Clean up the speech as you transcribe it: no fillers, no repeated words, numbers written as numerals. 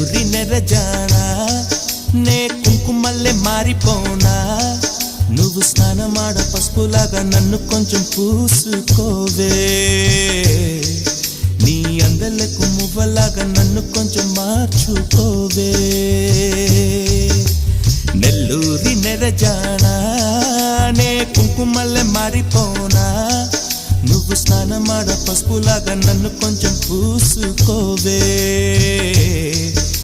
నెల్లూరి నెరజానా నే కుంకుమల్లే మారిపోనా నువ్వు స్నానమాడ పసుపులాగా నన్ను కొంచెం పూసుకోవే నీ అందలకు మువ్వలాగా నన్ను కొంచెం మార్చుకోవే నెల్లూరి నెరజానా నే కుంకుమల్లే మారిపోనా నువ్వు స్నానమాడ పసుపులాగా నన్ను కొంచెం పూసుకోవే